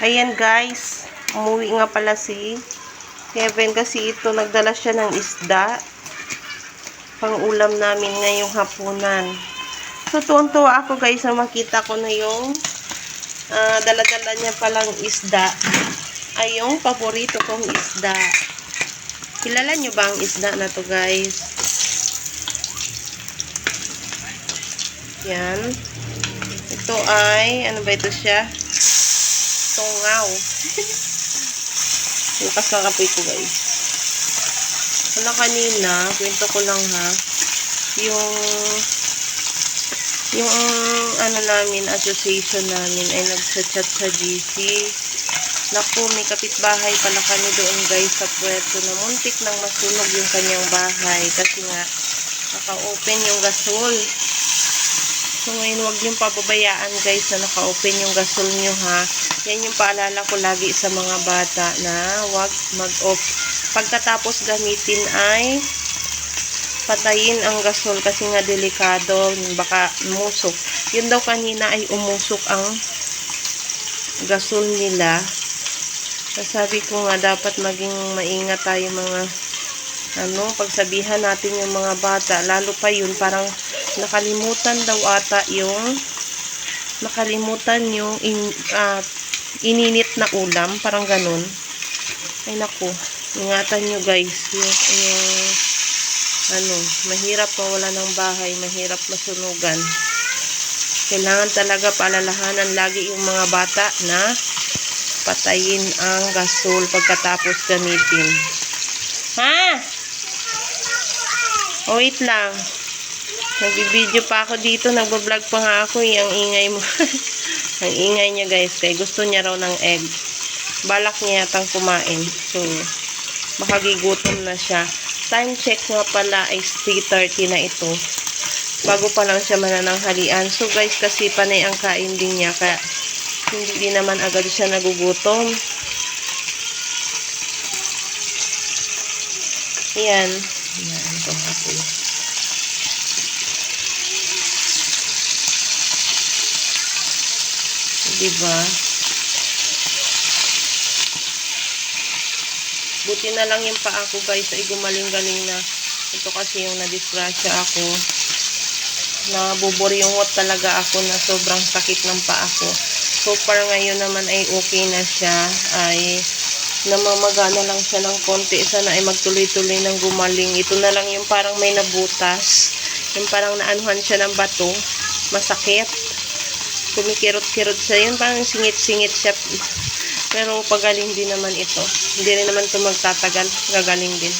Ayan guys, umuwi nga pala si Kevin kasi ito nagdala siya ng isda. Pang ulam namin ngayong hapunan. So tuwang-tuwa ako guys na makita ko na yung dala-dala niya palang isda. Ay yung paborito kong isda. Kilala nyo ba ang isda na to guys? Yan. Ito ay, ano ba ito siya? Tungaw. Lakas ng kapoy ko guys. Wala kanina, kwento ko lang ha. Yung ano namin, association namin ay nagchat-chat sa GC. Naku, may kapitbahay pala kami doon guys sa Puerto na muntik nang masunog yung kanyang bahay kasi nga naka-open yung gasol. So ngayon huwag niyong pababayaan guys na naka-open yung gasol niyo ha. Yan yung paalala ko lagi sa mga bata na huwag mag-off. Pagkatapos gamitin ay patayin ang gasol kasi nga delikado, baka umusok. Yun daw kanina ay umusok ang gasol nila. Sabi ko nga dapat maging maingat tayo mga pagsabihan natin yung mga bata. Lalo pa yun parang nakalimutan daw ata yung ininit na ulam, parang ganun. Ay naku, ingatan nyo guys yung mahirap mawala ng bahay, mahirap masunugan. Kailangan talaga paalalahanan lagi yung mga bata na patayin ang gasol pagkatapos gamitin. Ha? Wait lang. Nagbibideo pa ako dito, nagbablog pa nga ako, ang ingay mo. Ang ingay niya guys, kaya gusto niya raw ng egg. Balak niya yatang kumain. So, baka gigutom na siya. Time check nga pala ay 3:30 na ito. Bago pa lang siya manananghalian. So guys, kasi panay ang kain din niya, kaya hindi din naman agad siya nagugutom. Ayan. Ayan, ito hapon. Diba? Buti na lang yung paa ko guys ay gumaling-galing na. Ito kasi yung nadisgrasya ako. Nabuburyungot talaga ako na sobrang sakit ng paa ko. So far ngayon naman ay okay na siya. Ay namamagana lang siya ng konti. Sana ay magtuloy-tuloy ng gumaling. Ito na lang yung parang may nabutas. Yung parang naanuhan siya ng bato. Masakit. Kumikirot-kirot siya. Yun parang singit-singit siya. Pero pagaling din naman ito. Hindi rin naman ito magtatagal. Gagaling din.